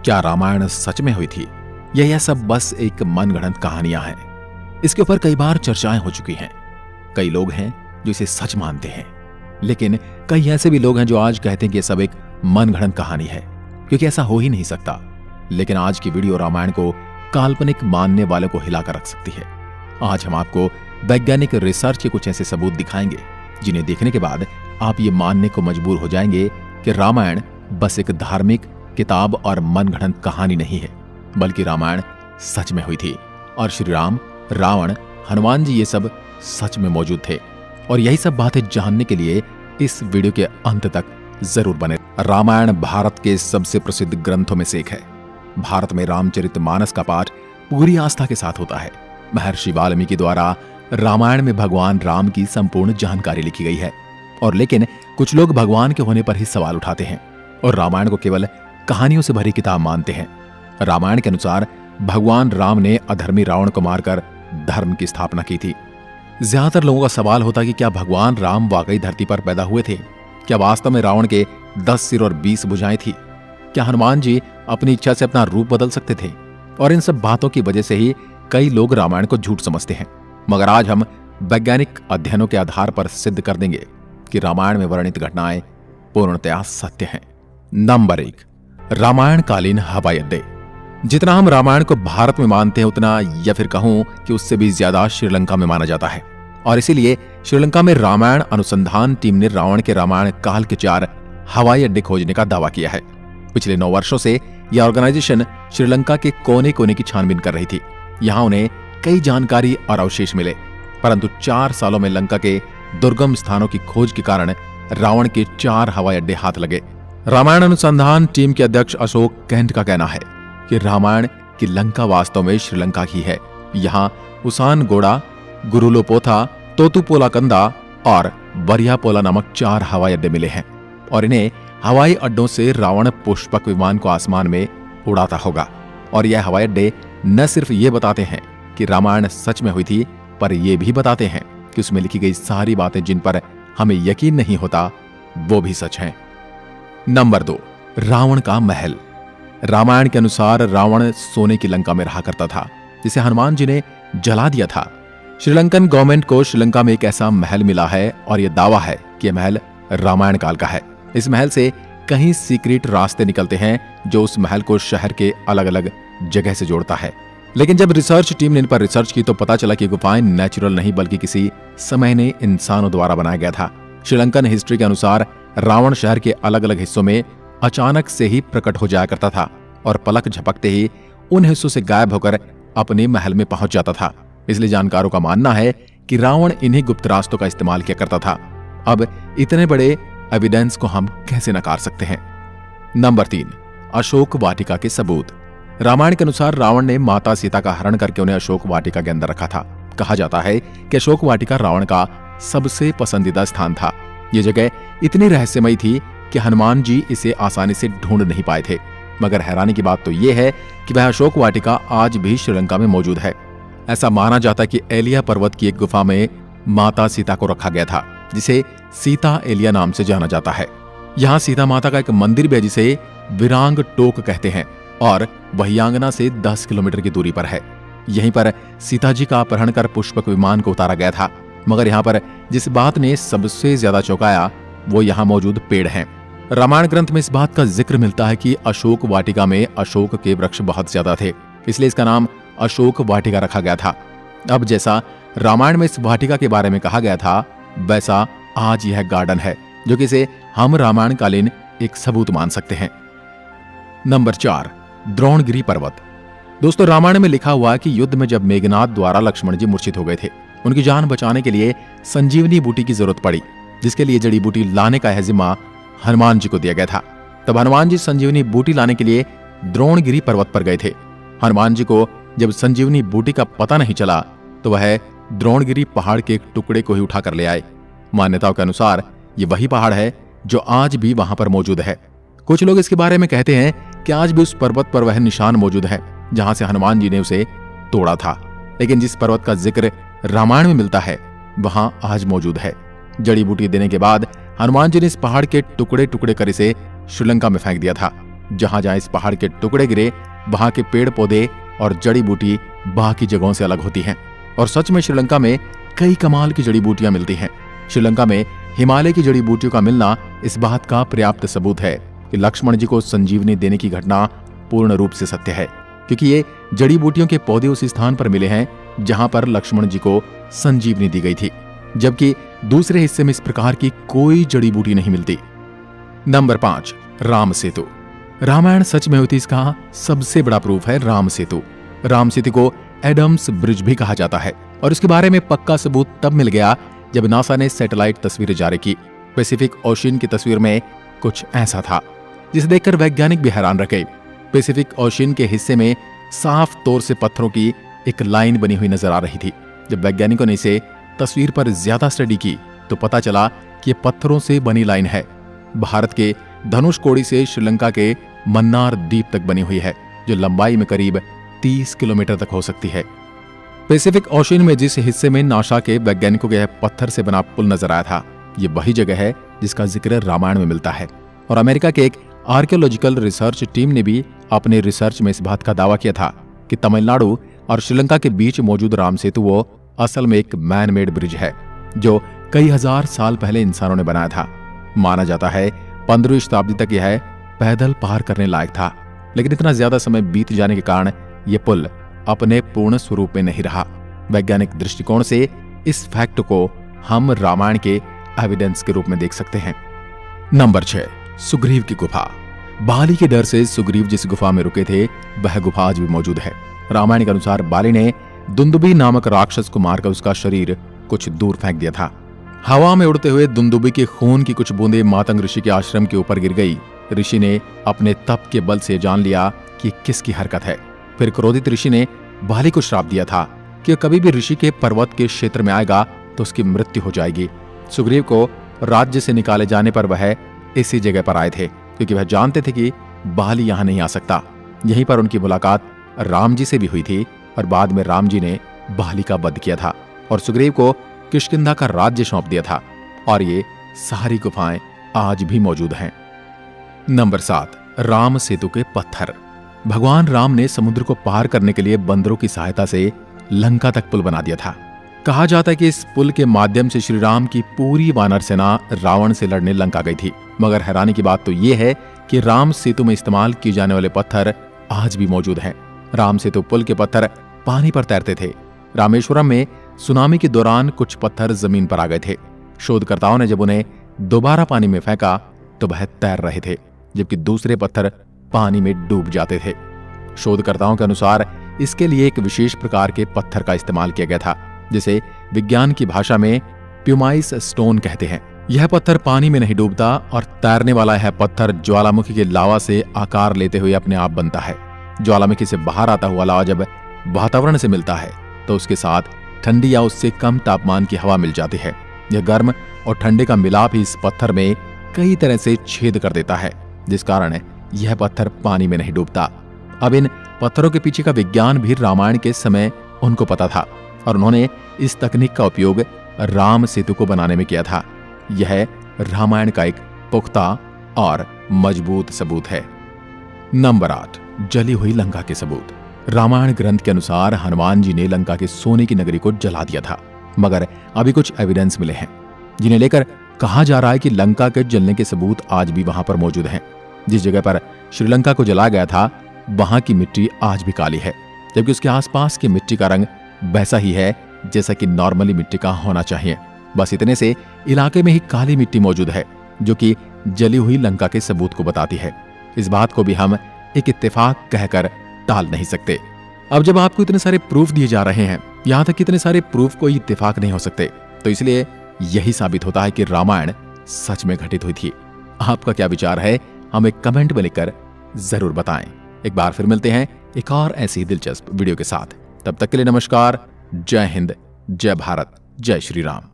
क्या रामायण सच में हुई थी या यह सब बस एक मनगढ़ंत कहानियां हैं? इसके ऊपर कई बार चर्चाएं हो चुकी हैं। कई लोग हैं जो इसे सच मानते हैं, लेकिन कई ऐसे भी लोग हैं जो आज कहते हैं कि यह सब एक मनगढ़ंत कहानी है, क्योंकि ऐसा हो ही नहीं सकता। लेकिन आज की वीडियो रामायण को काल्पनिक मानने वालों को हिलाकर रख सकती है। आज हम आपको वैज्ञानिक रिसर्च के कुछ ऐसे सबूत दिखाएंगे जिन्हें देखने के बाद आप ये मानने को मजबूर हो जाएंगे कि रामायण बस एक धार्मिक किताब और मनगढ़ंत कहानी नहीं है, बल्कि रामायण सच में हुई थी और श्री राम, रावण, हनुमान जी ये सब सच में मौजूद थे। और यही सब बातें जानने के लिए इस वीडियो के अंत तक जरूर बने। रामायण भारत के सबसे प्रसिद्ध ग्रंथों में से एक है। भारत में रामचरितमानस का पाठ पूरी आस्था के साथ होता है। महर्षि वाल्मीकि द्वारा रामायण में भगवान राम की संपूर्ण जानकारी लिखी गई है। और लेकिन कुछ लोग भगवान के होने पर ही सवाल उठाते हैं और रामायण को केवल कहानियों से भरी किताब मानते हैं। रामायण के अनुसार भगवान राम ने अधर्मी रावण को मारकर धर्म की स्थापना की थी। ज्यादातर लोगों का सवाल होता कि क्या भगवान राम वाकई धरती पर पैदा हुए थे? क्या वास्तव में रावण के 10 सिर और 20 भुजाएं थी? क्या हनुमान जी अपनी इच्छा से अपना रूप बदल सकते थे? और इन सब बातों की वजह से ही कई लोग रामायण को झूठ समझते हैं। मगर आज हम वैज्ञानिक अध्ययनों के आधार पर सिद्ध कर देंगे कि रामायण में वर्णित घटनाएं पूर्णतया सत्य हैं। नंबर 1, रामायण कालीन हवाई अड्डे। जितना हम रामायण को भारत में मानते हैं, उतना या फिर कहूं कि उससे भी ज्यादा श्रीलंका में माना जाता है। और इसीलिए श्रीलंका में रामायण अनुसंधान टीम ने रावण के रामायण काल के 4 हवाई अड्डे खोजने का दावा किया है। पिछले 9 वर्षों से यह ऑर्गेनाइजेशन श्रीलंका के कोने कोने की छानबीन कर रही थी। यहां उन्हें कई जानकारी और अवशेष मिले, परंतु 4 सालों में लंका के दुर्गम स्थानों की खोज के कारण रावण के 4 हवाई अड्डे हाथ लगे। रामायण अनुसंधान टीम के अध्यक्ष अशोक कैंट का कहना है कि रामायण की लंका वास्तव में श्रीलंका की है। यहाँ उसानगोड़ा, गुरुलोपोथा, तोतुपोलाकंदा और वरियापोला नामक 4 हवाई अड्डे मिले हैं और इन्हें हवाई अड्डों से रावण पुष्पक विमान को आसमान में उड़ाता होगा। और यह हवाई अड्डे न सिर्फ ये बताते हैं कि रामायण सच में हुई थी, पर यह भी बताते हैं कि उसमें लिखी गई सारी बातें जिन पर हमें यकीन नहीं होता, वो भी सच हैं। नंबर 2, रावण का महल। रामायण के अनुसार रावण सोने की लंका में रहा करता था, जिसे हनुमान जी ने जला दिया था। श्रीलंकन गवर्नमेंट को श्रीलंका में एक ऐसा महल मिला है और यह दावा है कि यह महल रामायण काल का है। इस महल से कहीं सीक्रेट रास्ते निकलते हैं जो उस महल को शहर के अलग अलग जगह से जोड़ता है। लेकिन जब रिसर्च टीम ने इन पर रिसर्च की तो पता चला कि गुफाएं नेचुरल नहीं बल्कि किसी समय ने इंसानों द्वारा बनाया गया था। श्रीलंकन हिस्ट्री के अनुसार रावण शहर के अलग अलग हिस्सों में अचानक से ही प्रकट हो जाया करता था और पलक झपकते ही उन हिस्सों से गायब होकर अपने महल में पहुंच जाता था। इसलिए जानकारों का मानना है कि रावण इन्हीं गुप्त रास्तों का इस्तेमाल किया करता था। अब इतने बड़े एविडेंस को हम कैसे नकार सकते हैं? नंबर 3, अशोक वाटिका के सबूत। रामायण के अनुसार रावण ने माता सीता का हरण करके उन्हें अशोक वाटिका के अंदर रखा था। कहा जाता है कि अशोक वाटिका रावण का सबसे पसंदीदा स्थान था। यह जगह इतनी रहस्यमयी थी कि हनुमान जी इसे आसानी से ढूंढ नहीं पाए थे। मगर हैरानी की बात तो यह है कि वह अशोक वाटिका आज भी श्रीलंका में मौजूद है। ऐसा माना जाता है कि एलिया पर्वत की एक गुफा में माता सीता को रखा गया था, जिसे सीता एलिया नाम से जाना जाता है। यहाँ सीता माता का एक मंदिर भी है जिसे विरांग टोक कहते हैं और वहियांगना से 10 किलोमीटर की दूरी पर है। यहीं पर सीता जी का अपहरण कर पुष्पक विमान को उतारा गया था। मगर यहाँ पर जिस बात ने सबसे ज्यादा चौंकाया वो यहाँ मौजूद पेड़ हैं। रामायण ग्रंथ में इस बात का जिक्र मिलता है कि अशोक वाटिका में अशोक के वृक्ष बहुत ज्यादा थे, इसलिए इसका नाम अशोक वाटिका रखा गया था। अब जैसा रामायण में इस वाटिका के बारे में कहा गया था, वैसा आज यह गार्डन है, जो कि इसे हम रामायण कालीन एक सबूत मान सकते हैं। नंबर 4, द्रोणगिरी पर्वत। दोस्तों, रामायण में लिखा हुआ है कि युद्ध में जब मेघनाद द्वारा लक्ष्मण जी मूर्छित हो गए थे, उनकी जान बचाने के लिए संजीवनी बूटी की जरूरत पड़ी, जिसके लिए जड़ी बूटी लाने का है जिम्मा हनुमान जी को दिया गया था। तब हनुमान जी संजीवनी बूटी लाने के लिए द्रोणगिरी पर्वत पर गए थे। हनुमान जी को जब संजीवनी बूटी का पता नहीं चला तो वह द्रोणगिरी पहाड़ के एक टुकड़े को ही उठा कर ले आए। मान्यताओं के अनुसार ये वही पहाड़ है जो आज भी वहां पर मौजूद है। कुछ लोग इसके बारे में कहते हैं कि आज भी उस पर्वत पर वह निशान मौजूद है जहां से हनुमान जी ने उसे तोड़ा था। लेकिन जिस पर्वत का जिक्र रामायण में मिलता है वहां आज मौजूद है। जड़ी बूटी देने के बाद हनुमान जी ने इस पहाड़ के टुकड़े टुकड़े कर इसे श्रीलंका में फेंक दिया था। जहां जहां इस पहाड़ के टुकड़े गिरे वहां के पेड़ पौधे और जड़ी बूटी बाकी जगहों से अलग होती हैं। और सच में श्रीलंका में कई कमाल की जड़ी बूटियां मिलती हैं। श्रीलंका में हिमालय की जड़ी बूटियों का मिलना इस बात का पर्याप्त सबूत है कि लक्ष्मण जी को संजीवनी देने की घटना पूर्ण रूप से सत्य है, क्योंकि ये जड़ी बूटियों के पौधे उस स्थान पर मिले हैं जहां पर लक्ष्मण जी को संजीवनी दी गई थी, जबकि दूसरे हिस्से में इस प्रकार की कोई जड़ी बूटी नहीं मिलती। नंबर 5, राम सेतु। रामायण सच में हुई थी इसका सबसे बड़ा प्रूफ है राम सेतु। राम सेतु को एडम्स ब्रिज भी कहा जाता है और इसके बारे में पक्का सबूत तब मिल गया जब नासा ने सैटेलाइट तस्वीरें जारी की। पैसिफिक ओशियन की तस्वीर में कुछ ऐसा था जिसे देखकर वैज्ञानिक भी हैरान रह गए। पैसिफिक ओशियन के हिस्से में साफ तौर से पत्थरों की एक लाइन बनी हुई नजर आ रही थी। जब वैज्ञानिकों ने इसे तस्वीर पर ज्यादा स्टडी की तो पता चला कि ये पत्थरों से बनी लाइन है। भारत के धनुषकोडी से श्रीलंका के मन्नार द्वीप तक बनी हुई है, जो लंबाई में करीब 30 किलोमीटर तक हो सकती है। पैसिफिक ओशियन में जिस हिस्से में नासा के वैज्ञानिकों के पत्थर से बना पुल नजर आया था, ये वही जगह है जिसका जिक्र रामायण में मिलता है। और अमेरिका के एक आर्कियोलॉजिकल रिसर्च टीम ने भी अपने रिसर्च में इस बात का दावा किया था कि तमिलनाडु और श्रीलंका के बीच मौजूद राम सेतु वो असल में एक मैन मेड ब्रिज है जो कई हजार साल पहले इंसानों ने बनाया था। माना जाता है 15वीं शताब्दी तक यह पैदल पार करने लायक था, लेकिन इतना ज्यादा समय बीत जाने के कारण यह पुल अपने पूर्ण स्वरूप में नहीं रहा। वैज्ञानिक दृष्टिकोण से इस फैक्ट को हम रामायण के एविडेंस के रूप में देख सकते हैं। नंबर 6, सुग्रीव की गुफा। बाली के डर से सुग्रीव जिस गुफा में रुके थे वह गुफा आज भी मौजूद है। रामायण के अनुसार बाली ने दुंदुबी नामक राक्षस को मारकर उसका शरीर कुछ दूर फेंक दिया था। हवा में उड़ते हुए दुंदुबी के खून की कुछ बूंदें मातंग ऋषि के आश्रम के ऊपर गिर गई। ऋषि ने अपने तप के बल से जान लिया कि किसकी हरकत है। फिर क्रोधित ऋषि ने बाली को श्राप दिया था कि कभी भी ऋषि के पर्वत के क्षेत्र में आएगा तो उसकी मृत्यु हो जाएगी। सुग्रीव को राज्य से निकाले जाने पर वह इसी जगह पर आए थे, क्योंकि वह जानते थे कि बाली यहां नहीं आ सकता। यहीं पर उनकी मुलाकात राम जी से भी हुई थी और बाद में राम जी ने बाली का वध किया था और सुग्रीव को किष्किंधा का राज्य सौंप दिया था। और ये सारी गुफाएं आज भी मौजूद हैं। नंबर 7, राम सेतु के पत्थर। भगवान राम ने समुद्र को पार करने के लिए बंदरों की सहायता से लंका तक पुल बना दिया था। कहा जाता है कि इस पुल के माध्यम से श्री राम की पूरी वानर सेना रावण से लड़ने लंका गई थी। मगर हैरानी की बात तो यह है कि राम सेतु में इस्तेमाल किए जाने वाले पत्थर आज भी मौजूद हैं। राम सेतु पुल के पत्थर पानी पर तैरते थे। रामेश्वरम में सुनामी के दौरान कुछ पत्थर जमीन पर आ गए थे। शोधकर्ताओं ने जब उन्हें दोबारा पानी में फेंका तो वह तैर रहे थे, जबकि दूसरे पत्थर पानी में डूब जाते थे। शोधकर्ताओं के अनुसार इसके लिए एक विशेष प्रकार के पत्थर का इस्तेमाल किया गया था, जिसे विज्ञान की भाषा में प्यूमाइस स्टोन कहते हैं। यह पत्थर पानी में नहीं डूबता और तैरने वाला यह पत्थर ज्वालामुखी के लावा से आकार लेते हुए अपने आप बनता है। ज्वालामुखी से बाहर आता हुआ लावा जब वातावरण से मिलता है तो उसके साथ ठंडी या उससे कम तापमान की हवा मिल जाती है। यह गर्म और ठंडे का मिलाप ही इस पत्थर में कई तरह से छेद कर देता है, जिस कारण यह पत्थर पानी में नहीं डूबता। अब इन पत्थरों के पीछे का विज्ञान भी रामायण के समय उनको पता था और उन्होंने इस तकनीक का उपयोग राम सेतु को बनाने में किया था। यह रामायण का एक पुख्ता और मजबूत सबूत है। नंबर 8, जली हुई लंका के सबूत। रामायण ग्रंथ के अनुसार हनुमान जी ने लंका के सोने की नगरी को जला दिया था, मगर अभी कुछ एविडेंस मिले हैं जिन्हें लेकर कहा जा रहा है कि लंका के जलने के सबूत आज भी वहां पर मौजूद हैं। जिस जगह पर श्रीलंका को जलाया गया था वहां की मिट्टी आज भी काली है, जबकि उसके आसपास की मिट्टी का रंग वैसा ही है जैसा कि नॉर्मली मिट्टी का होना चाहिए। बस इतने से इलाके में ही काली मिट्टी मौजूद है, जो कि जली हुई लंका के सबूत को बताती है। इस बात को भी हम एक इत्तेफाक कहकर टाल नहीं सकते। अब जब आपको इतने सारे प्रूफ दिए जा रहे हैं, यहां तक इतने सारे प्रूफ कोई इत्तेफाक नहीं हो सकते, तो इसलिए यही साबित होता है कि रामायण सच में घटित हुई थी। आपका क्या विचार है हमें कमेंट में लिखकर जरूर बताएं। एक बार फिर मिलते हैं एक और ऐसी दिलचस्प वीडियो के साथ। तब तक के लिए नमस्कार। जय हिंद, जय भारत, जय श्री राम।